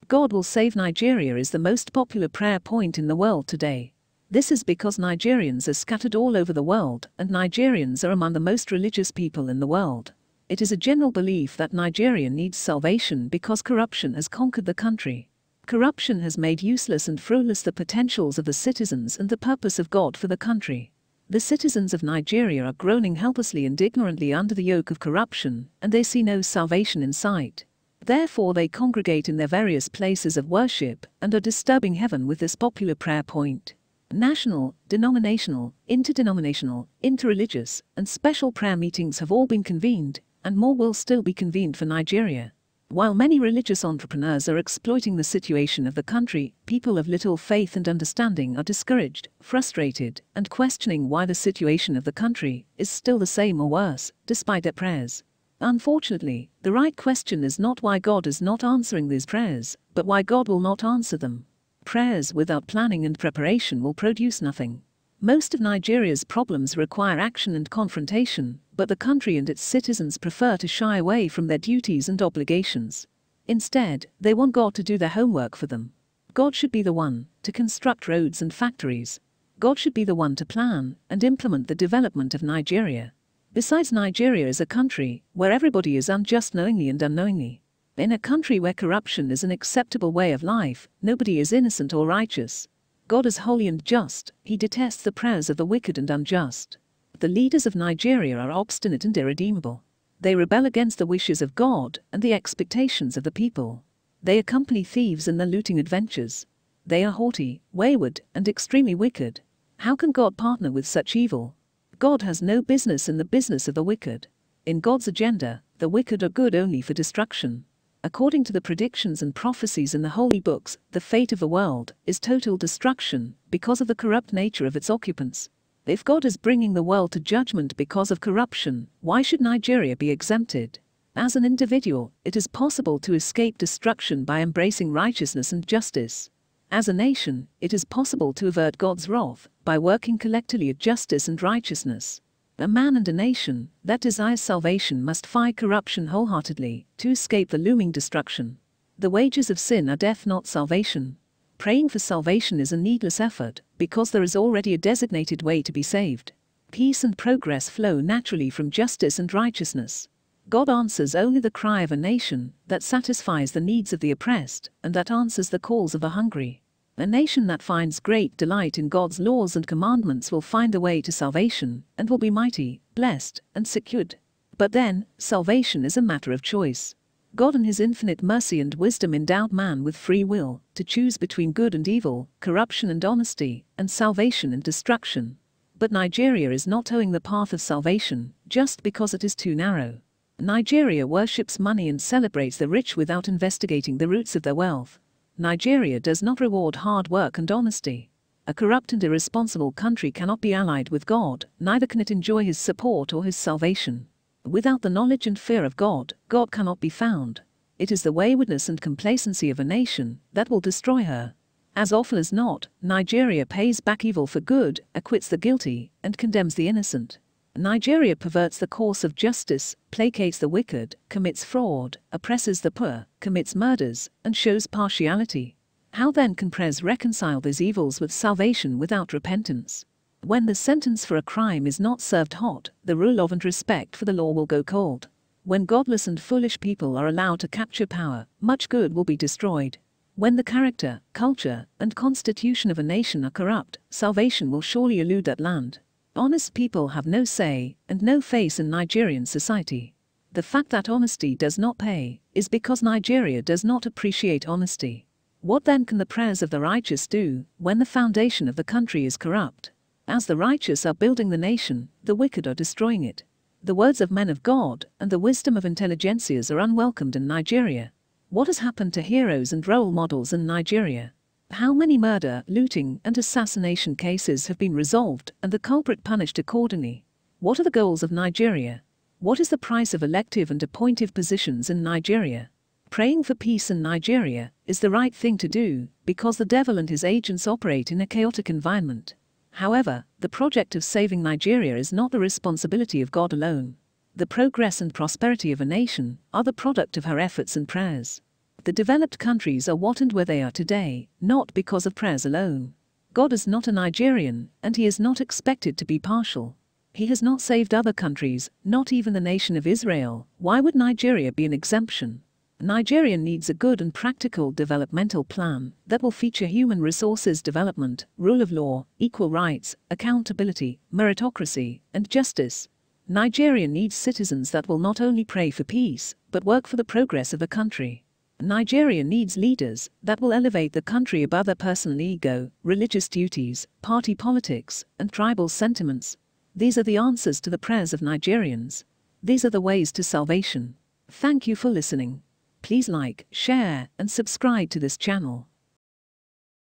God will save Nigeria is the most popular prayer point in the world today. This is because Nigerians are scattered all over the world, and Nigerians are among the most religious people in the world. It is a general belief that Nigeria needs salvation because corruption has conquered the country. Corruption has made useless and fruitless the potentials of the citizens and the purpose of God for the country. The citizens of Nigeria are groaning helplessly and ignorantly under the yoke of corruption, and they see no salvation in sight. Therefore they congregate in their various places of worship and are disturbing heaven with this popular prayer point. National, denominational, interdenominational, interreligious, and special prayer meetings have all been convened, and more will still be convened for Nigeria. While many religious entrepreneurs are exploiting the situation of the country, people of little faith and understanding are discouraged, frustrated, and questioning why the situation of the country is still the same or worse, despite their prayers. Unfortunately, the right question is not why God is not answering these prayers, but why God will not answer them. Prayers without planning and preparation will produce nothing. Most of Nigeria's problems require action and confrontation, but the country and its citizens prefer to shy away from their duties and obligations. Instead, they want God to do their homework for them. God should be the one to construct roads and factories. God should be the one to plan and implement the development of Nigeria. Besides, Nigeria is a country where everybody is unjust knowingly and unknowingly. In a country where corruption is an acceptable way of life, nobody is innocent or righteous. God is holy and just. He detests the prayers of the wicked and unjust. The leaders of Nigeria are obstinate and irredeemable. They rebel against the wishes of God and the expectations of the people. They accompany thieves in their looting adventures. They are haughty, wayward, and extremely wicked. How can God partner with such evil? God has no business in the business of the wicked. In God's agenda, the wicked are good only for destruction. According to the predictions and prophecies in the holy books, the fate of the world is total destruction because of the corrupt nature of its occupants. If God is bringing the world to judgment because of corruption, why should Nigeria be exempted? As an individual, it is possible to escape destruction by embracing righteousness and justice. As a nation, it is possible to avert God's wrath by working collectively at justice and righteousness. A man and a nation that desires salvation must fight corruption wholeheartedly to escape the looming destruction. The wages of sin are death, not salvation. Praying for salvation is a needless effort because there is already a designated way to be saved. Peace and progress flow naturally from justice and righteousness. God answers only the cry of a nation that satisfies the needs of the oppressed and that answers the calls of the hungry. A nation that finds great delight in God's laws and commandments will find the way to salvation and will be mighty, blessed, and secured. But then, salvation is a matter of choice. God in His infinite mercy and wisdom endowed man with free will to choose between good and evil, corruption and honesty, and salvation and destruction. But Nigeria is not towing the path of salvation just because it is too narrow. Nigeria worships money and celebrates the rich without investigating the roots of their wealth. Nigeria does not reward hard work and honesty. A corrupt and irresponsible country cannot be allied with God, neither can it enjoy His support or His salvation. Without the knowledge and fear of God, God cannot be found. It is the waywardness and complacency of a nation that will destroy her. As often as not, Nigeria pays back evil for good, acquits the guilty, and condemns the innocent. Nigeria perverts the course of justice, placates the wicked, commits fraud, oppresses the poor, commits murders, and shows partiality. How then can prayers reconcile these evils with salvation without repentance? When the sentence for a crime is not served hot, the rule of and respect for the law will go cold. When godless and foolish people are allowed to capture power, much good will be destroyed. When the character, culture, and constitution of a nation are corrupt, salvation will surely elude that land. Honest people have no say and no face in Nigerian society. The fact that honesty does not pay is because Nigeria does not appreciate honesty. What then can the prayers of the righteous do when the foundation of the country is corrupt? As the righteous are building the nation, the wicked are destroying it. The words of men of God and the wisdom of intelligentsias are unwelcomed in Nigeria. What has happened to heroes and role models in Nigeria? How many murder, looting, and assassination cases have been resolved and the culprit punished accordingly? What are the goals of Nigeria? What is the price of elective and appointive positions in Nigeria? Praying for peace in Nigeria is the right thing to do because the devil and his agents operate in a chaotic environment. However, the project of saving Nigeria is not the responsibility of God alone. The progress and prosperity of a nation are the product of her efforts and prayers. The developed countries are what and where they are today, not because of prayers alone. God is not a Nigerian, and he is not expected to be partial. He has not saved other countries, not even the nation of Israel. Why would Nigeria be an exemption? Nigeria needs a good and practical developmental plan that will feature human resources development, rule of law, equal rights, accountability, meritocracy, and justice. Nigeria needs citizens that will not only pray for peace, but work for the progress of the country. Nigeria needs leaders that will elevate the country above their personal ego, religious duties, party politics, and tribal sentiments. These are the answers to the prayers of Nigerians. These are the ways to salvation. Thank you for listening. Please like, share, and subscribe to this channel.